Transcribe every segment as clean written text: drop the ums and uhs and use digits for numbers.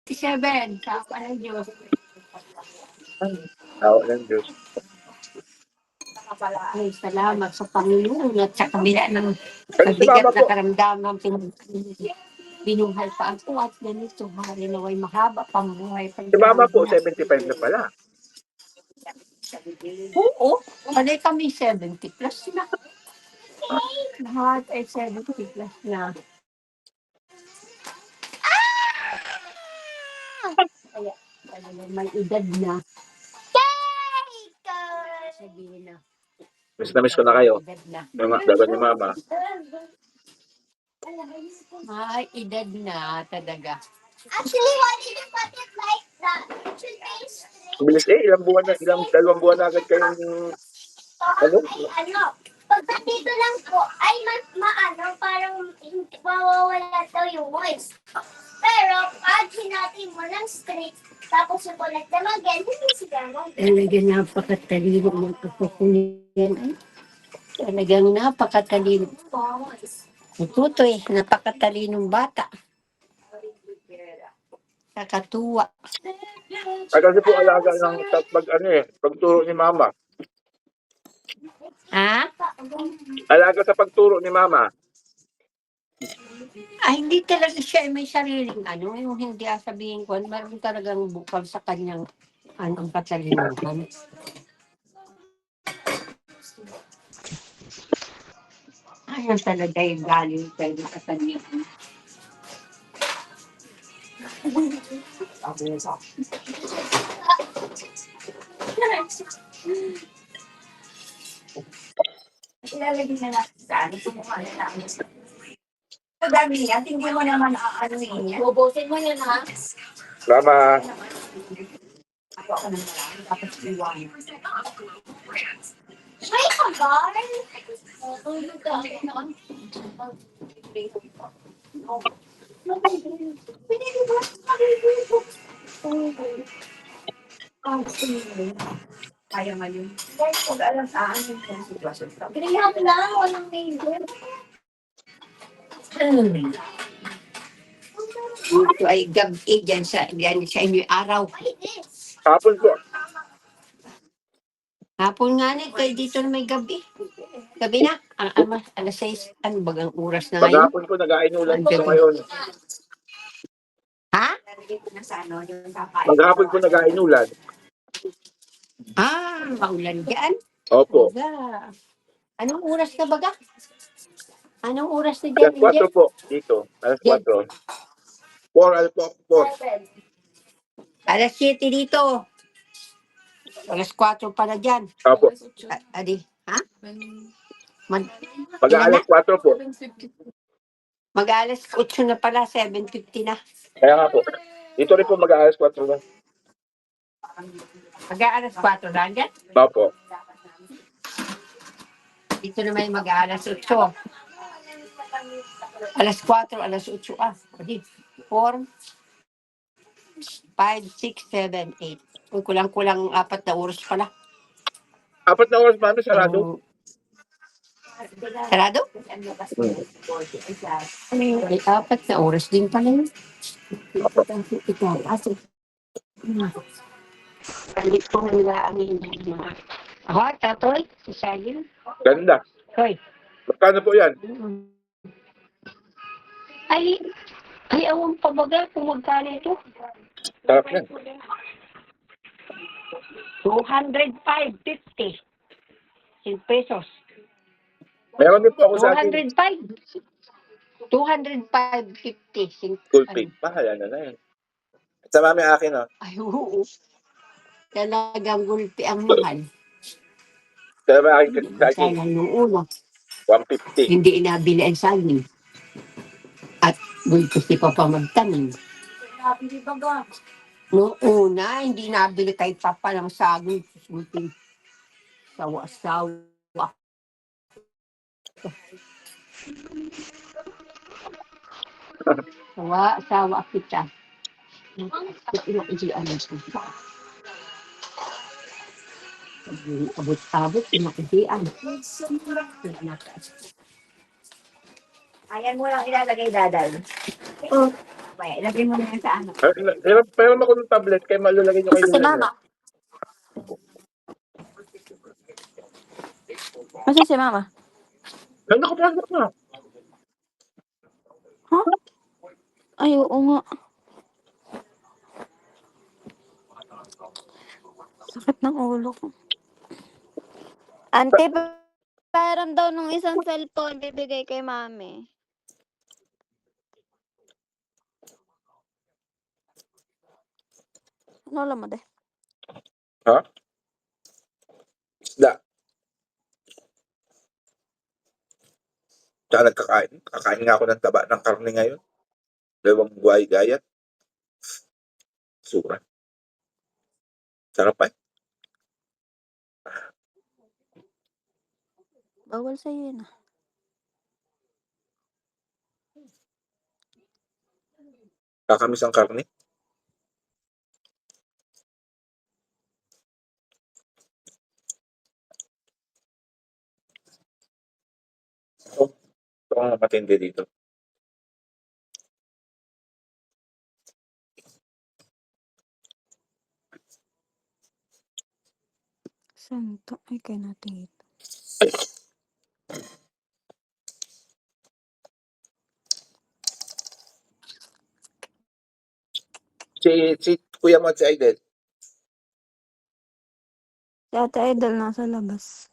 7, sa ng Diyos. Awa ng Diyos. Ay, salamat sa Panginoon at sa kabila ng Kasi si mabigat Mama na po, karamdaman binuhay pa ako at ganito, hari naway mahaba pang buhay pa si Mama po, na. 75 na pala. Oo, panay kami 70 plus na. Lahat ay 70 plus na. Kaya, may edad na. Sabihin na. Miss na miss ko na kayo. Edad na. Dapat ni Mama. May edad na talaga. Actually, why did you put it like that? It should be straight. Bilis dalawang buwan na agad kayong, ano? Ay, pag dito lang po, ay maano, parang mawawala daw yung voice. Pero, pag hinati mo lang straight, tapos yung connect them again, hindi siya mo. Talagang napakatalino ng kapukunan. Talagang napakatalino. Tutoy, napakatalinong bata. Kakatuwa. Ay, kasi po alaga ng pagturo ni Mama. Ha? Alaga sa pagturo ni Mama. Ay, hindi talaga siya may sariling ano. Yung hindi sabihin ko, meron talagang bukal sa kanyang anong katalinuhan. Ayun talaga yung galing talaga sa kanya. Ilalagay na natin sa ano, kumuha na namin. Ang dami yan, hindi mo naman ano yan. Bubusin mo yun, ha? Mama, Ako na lang, tapos iwan. Ay, kagal! Tulog ka. Pinili mo kaya nga yun. Guys, kung alam saan yung sitwasyon ka. Pinayahan lang, walang neighbor. Ito ay gabi dyan sa inyo araw. hapon po. Hapon nga na, kaya dito na may gabi. Gabi na, alas 6, ano bagang oras na ngayon? Maghapon po, nag-ainulan po ngayon. Ha? Maghapon po nag-ainulan. Maulan dyan? Opo. Baga. Anong oras na baga? Anong oras na Alas dyan? 4 po, dito. Alas 4. 4, alas 4. Alas 7 dito. Alas 4 pala dyan. Opo. Adi, ha? Mag-aalas 4 po. Mag-alas 8 na pala, 7:50 na. Kaya nga po. Dito rin po mag-aalas 4 na. Mag-aalas 4 na dyan? Opo. Dito na may mag-aalas 8. Alas 4, alas 8 Adi, 4, 5, 6, 7, 8. Kulang-kulang 4 na oras pala. 4 na oras, Mami, sarado. Sarado? Ay, 4 na oras din pala yun. Ito, hindi ko nila ang hindi mo. Ako, tatoy, si Salim. Ganda. Hoy. Magkano po yan? Ay, awan pa baga kung magkano ito. Sarap yan. 205.50 pesos. Meron din po ako sa akin. 205. 205.50. Gulpi. Bahala na yan. Sa Mami akin, oh. Ay, oo. Talagang gulpi ang mahal. Sa Mami akin, sa akin. Kaya nung una, 150. hindi inabili ang saging. At gulpi si Papa magtanim. Noong una, hindi nabili kay Papa ng saging. Gulpi. Sawa-sawa. Sawa kita. Abot-abot, inakidian. Ayan mo lang ilalagay, Daday. May, lagay mo na yan sa ano. Pero ako ng tablet, kaya malalagay nyo kayo Si nila. Mama. Masa si Mama? Ay, nakapasok na. Ay, oo nga. Sakit ng ulo ko. Ante, parang daw nung isang cellphone bibigay kay Mami. Ano alam mo, de? Ha? Isda. Tsaka nagkakain. Kakain nga ako ng taba ng karne ngayon. 2 buhay gayat. Sura. Sarap pa. Bawal sa'yo yun ah. Kakamis ang karne. Ito ang matindi dito. Santo, ay kay natin ito. Si Kuya mo at si Aiden. Si Ate Idol nasa labas.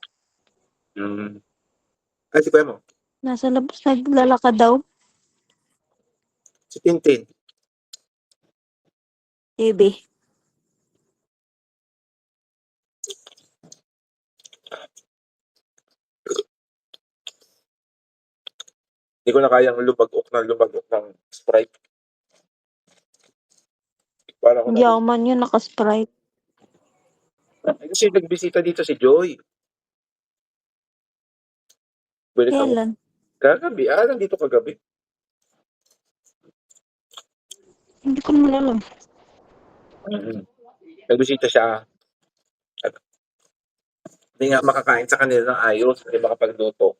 Ay, si Kuya mo. Nasa labas, naglalakad daw. Si Tintin. TV. Hindi ko na kayang lumag-ok ng Sprite. Para ko Hindi ako man yun, naka-Sprite. Kasi nagbisita dito si Joy. Balik ako. Kailan? Kagabi. Nandito kagabi. Hindi ko naman alam. Nagbisita siya. At hindi nga makakain sa kanila ng ayos. Hindi makapagluto.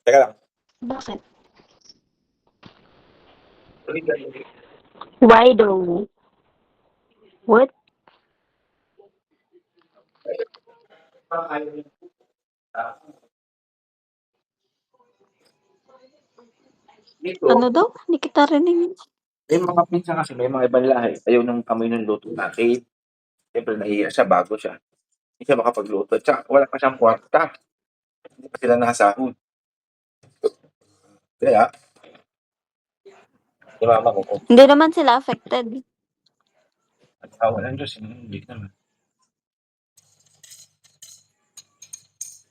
Teka lang. Bakit? Why though? What? Dito, Ano daw? Hindi kita rinig. may mga pizza kasi, may mga ibang lahi. Ayaw ng amoy ng luto natin. Siyempre, nahiya siya bago siya. Hindi siya makapagluto. Tsaka, wala pa siyang kwarta. Hindi pa sila nakasahod. Kaya, si mama ko, Hindi naman sila affected. at awa ng Diyos, hindi naman.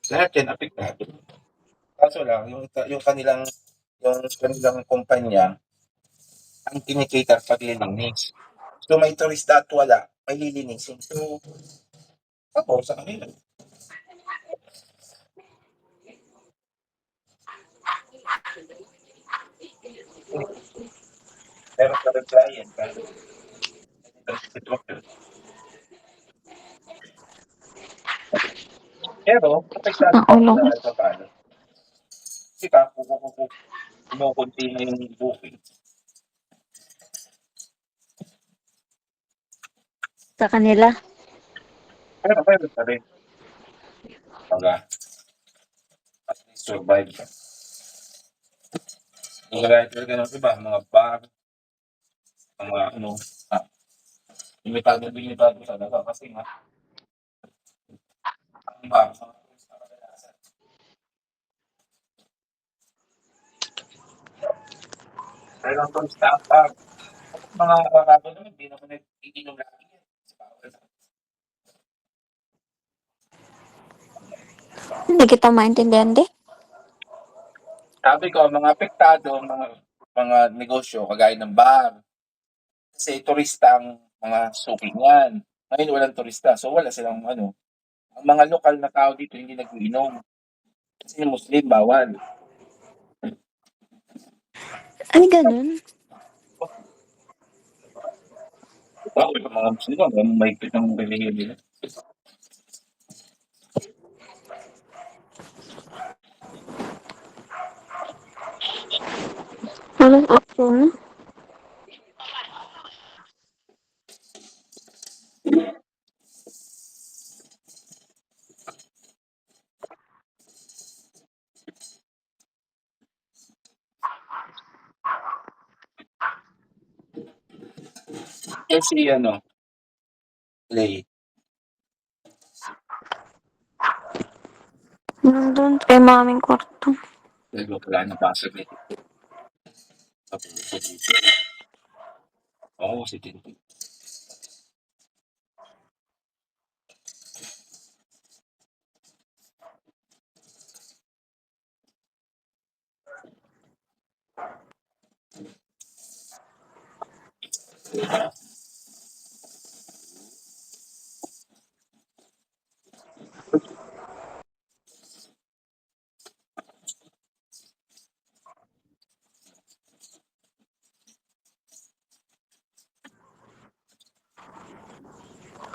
Lahat yan, apektado. Kaso lang, yung kanilang kumpanya, ang kinikater paglilinis. So, may turista at wala, may lilinisin. So, ako, sa kanila. Meron ka rin client, pero apektado pa Ulo ko. rin sa paano. Kasi kumukunti na yung booking. Sa kanila. Pero meron pa rin. At least survive siya. Yung gaya talaga ng iba, mga bar, mga limitado talaga kasi nga, ang bar, pero ang turista ang bar, mga karabo naman, hindi naman nag-iinom lagi yan. Hindi kita maintindihan, de. Sabi ko, mga apektado, mga negosyo, kagaya ng bar, kasi turista ang mga suking yan. Ngayon walang turista, so wala silang ang mga lokal na tao dito hindi nag-iinom. Kasi yung Muslim, bawal. Ay, ganun. Bawal yung mga Muslim, ang mahigpit ng relihiyon nila. Walang option. Kasi Lay. Nandun kay maming kwarto. Dahil wala na pasok eh. Tapos si Tito. Oo, si Tito.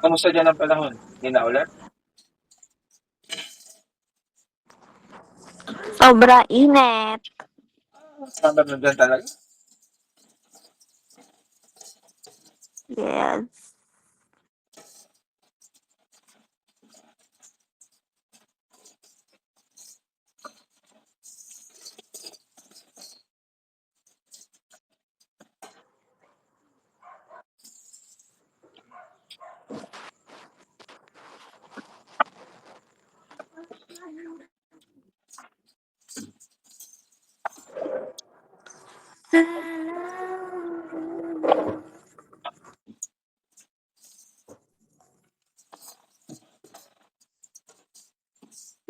Kamusta dyan ang panahon? Hindi na ulan? Sobra init. Standard na dyan talaga. Yes.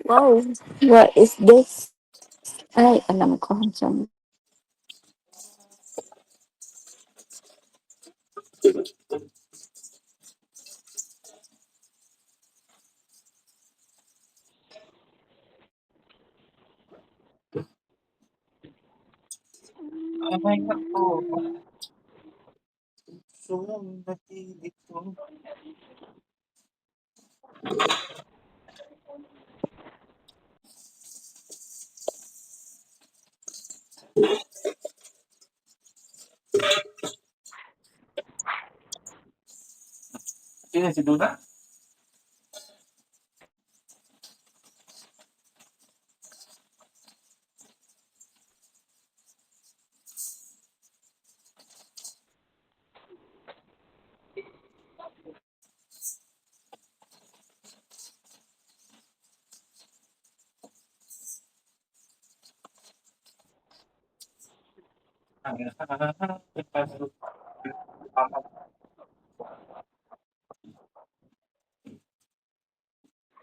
Wow, what is this? Ay, alam ko. Saan? Ay, nako. Sumatilip ko. Sino si Duna?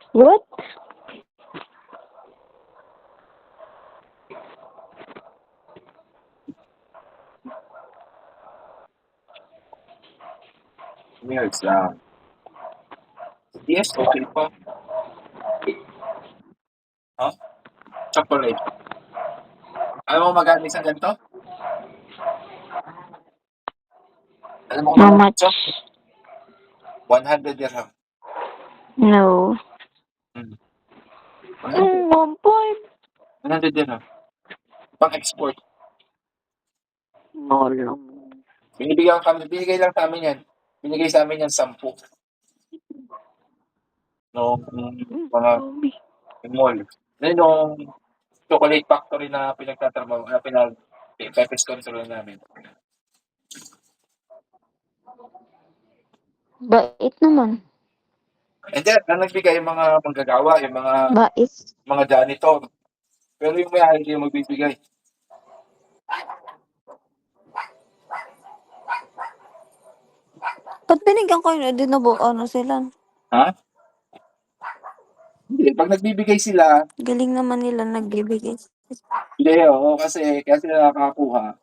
What? Meals lang. Yes, okay pa. Huh? Chocolate. Alam mo magkano isang ganito? Alam mo kung How magkano much? ito? 100 dirham. No. 100. 1 point. 100 dirham. Pang-export. No lang. Binigay lang sa amin yan. Binigay sa amin yan 10. Nung mga Sabi. mall. Nung chocolate factory na pinagtatrabaho, na pepes control namin. Bait naman. And then, ang nagbigay yung mga manggagawa, yung Bait. mga janitor. Pero yung may-ari hindi yung magbibigay. Ba't binigyan ko yun? Di na ano sila? Ha? Hindi, pag nagbibigay sila, Galing naman nila nagbibigay. hindi, oo, kasi nakakakuha.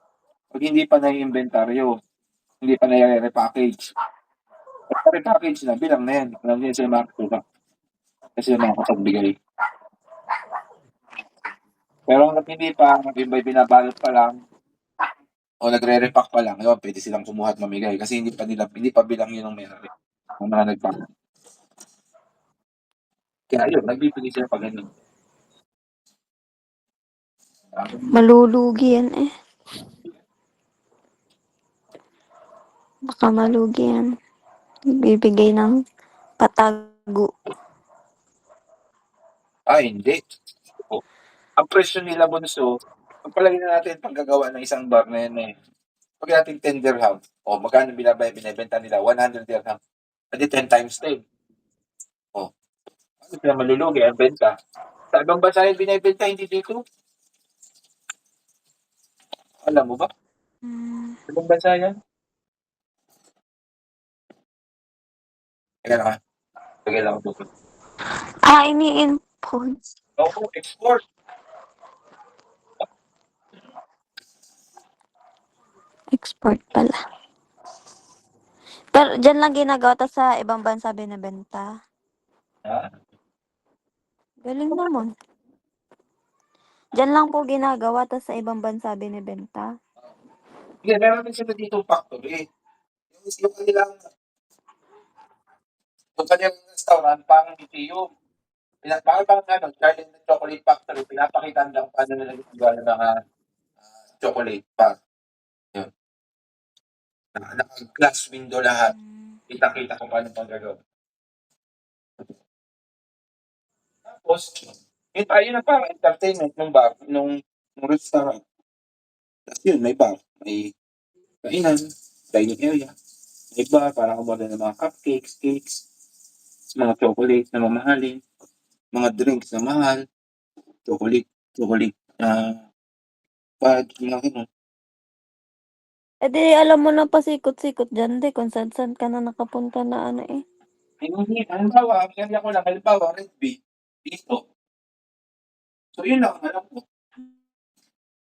Pag hindi pa na-inventaryo, hindi pa na-repackage. Pag repackage na, bilang na yan. Alam niya sila makakuha. Kasi yung makakapagbigay. Pero hanggang hindi pa, yung may binabalot pa lang, o nagre-repack pa lang, yun, pwede silang kumuha at mamigay. Kasi hindi pa bilang yun ng may-ari. Ang mga nagpack. Kaya yun, nagbibigay sila pag ganun. Malulugi yan eh. Baka malugi yan. Bibigay ng patago. Hindi. Ang presyo nila bunso, pagpalagay na natin paggagawa ng isang bar na yan Pag natin 10 dirham, o magkano binibenta nila? 100 dirham. Pwede 10 times 10. O, ano sila malulugi ang benta? Sa ibang bansa yung binibenta, hindi dito. Alam mo ba? Sa ibang bansa yan. Teka lang ha. Teka lang ako. Ini-import. Oo, export. Export pala. Pero dyan lang ginagawa, tas sa ibang bansa binibenta. Ha? Galing naman. Dyan lang po ginagawa, tas sa ibang bansa binibenta. Sige, meron din sila dito factory. Yung kanilang restaurant, parang museum. Parang ano, Charlie and the Chocolate Factory, pinapakita lang paano nila gagawa ng mga chocolate bar. Yun. Naka-glass window lahat. Kita-kita kung paano pang gagawin. Tapos, yun tayo na parang entertainment ng bar, nung restaurant. Tapos yun, may bar. May kainan, dining area. May bar, parang kumorder ng mga cupcakes, cakes, mga chocolate na mamahalin, mga drinks na mahal, chocolate, fudge, mga ganun. Eh di, alam mo na pasikot-sikot dyan, di. Kung saan-saan ka na nakapunta na ano eh. Hindi, halimbawa, ang area ko lang, halimbawa, Red Bay, dito. So, yun lang, alam ko.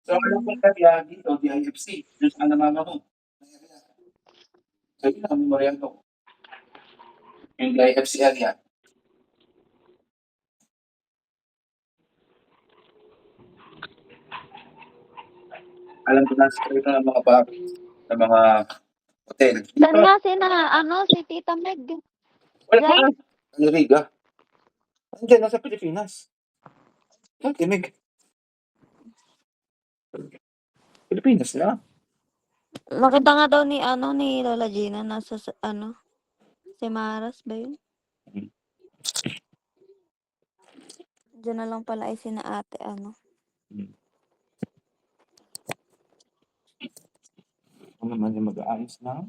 So, alam ko kaya dito, DIFC, dun sa mama ko. So, yun lang, memorial ko. Yung DIFC area. Alam ko na sa ng mga bar, ng mga hotel. Saan nga si Tita Meg? Wala Diyan? na. Ano, Riga? Andiyan, nasa Pilipinas. Ang timig. Pilipinas na. Nakita nga daw ni Lola Gina nasa Semaras ba yun? Diyan na lang pala ay sina ate Ano naman yung mag-aayos na?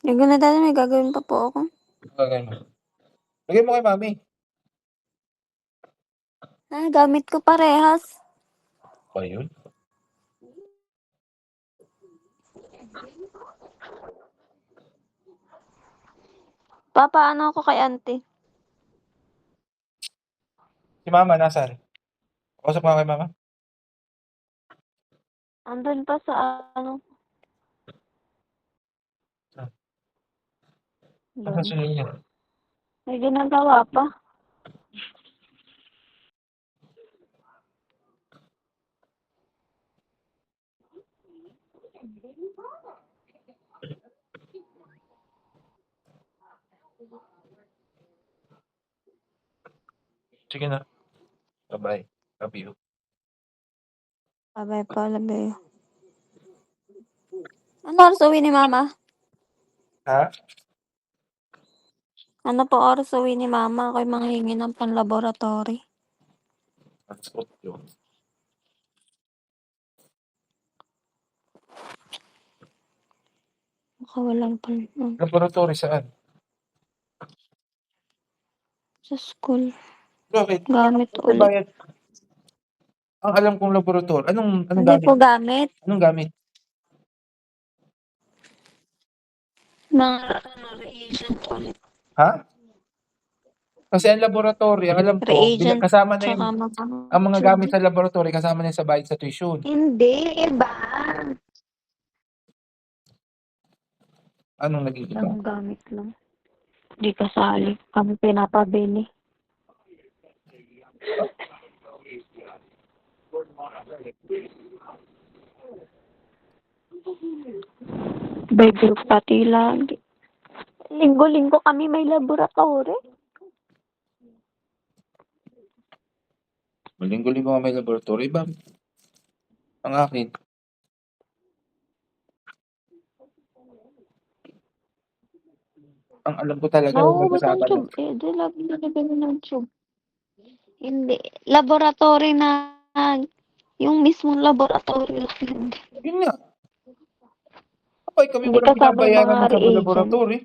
Yung na dati may gagawin pa po ako. Okay mo. Lagay mo kay mami. Gamit ko parehas. O, yun. Papaano ako kay auntie? Si mama, nasaan? Kausap nga kay mama. Andun pa sa Nasaan si Linya? May ginagawa pa. Sige na. Bye-bye. Love you. Abay pa, labi. Ano oras uwi ni mama? Ha? Ano po oras uwi ni mama? Ako'y manghingi ng pan-laboratory. That's what yun. Makawalan pa Laboratory saan? sa school. Bakit? Gamit May ulit. bayad. Ang alam kong laboratory. Anong Hindi gamit? po gamit. Anong gamit? Mga reagent ulit. Ha? Kasi ang laboratory, ang alam ko, Reagent kasama na tsaka yung, ang mga gamit sa laboratory, kasama na yung sa bayad sa tuition. Hindi, iba. Anong naging iba? Ang gamit lang. Di kasali. Kami pinapabili. By group pati lagi. Linggo-linggo kami may laboratory. Malinggo-linggo nga may laboratory ba? Ang akin. Ang alam ko talaga Nauubos ang magkasama ng tube. Eh, di lagi nilagyan ng tube. Hindi. Laboratory na yung mismong laboratory lang. Hindi. yun nga. Okay, kami Hindi walang kasama yung binabayaran mga sa reagent. laboratory.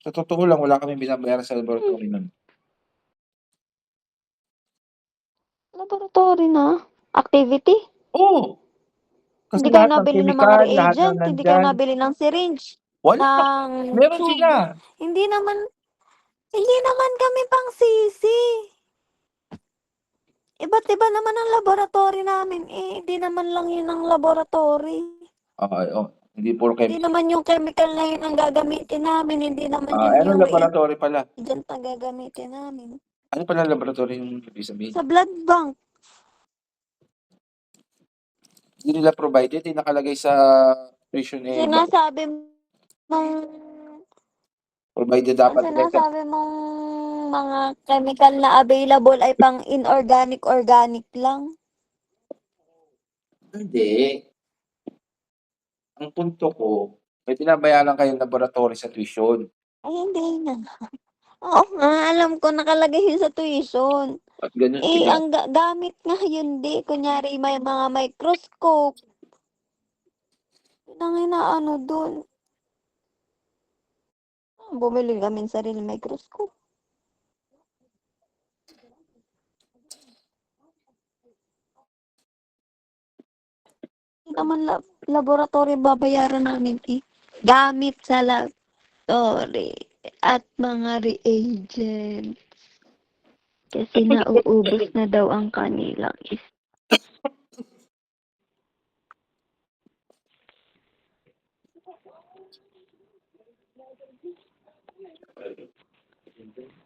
Sa totoo lang, wala kami binabayaran sa laboratory nun. Laboratory na? Activity? Oo. Kasi Hindi kayo lahat ng nabili ng mga chemical, lahat ng reagent? Hindi kayo nandyan. nabili ng syringe? Wala. Ng Meron tube? sila. Hindi naman kami pang sisi. Iba't iba naman ang laboratory namin. Eh, hindi naman lang yun ang laboratory. Okay, hindi puro Hindi chemical. naman yung chemical na yun ang gagamitin namin. Hindi naman yun Anong yung laboratory pala? reagent ang gagamitin namin. Ano pala laboratory yung ibig sabihin? Sa blood bank. Hindi nila provided, hindi nakalagay sa tuition Sinasabi mong provided ang dapat. sinasabi mong mga chemical na available ay pang organic lang. Hindi. Ang punto ko, may binabayaran kayong laboratory sa tuition. Ay, hindi na. Oo nga, alam ko nakalagay yun sa tuition. At ganun Eh, sila. ang gamit nga yun di. Kunyari, may mga microscope. Yun ang inaano dun. Bumili kami ng sarili microscope. Hindi naman laboratory babayaran namin eh. Gamit sa laboratory at mga reagent. Kasi nauubos na daw ang kanilang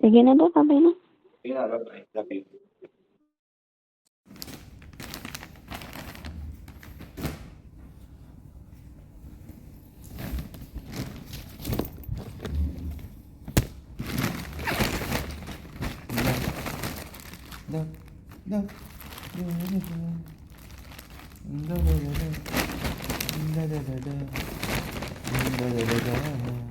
Sige na daw, sabay na. Bye-bye. Love you. Da da da da da da da da da da da da da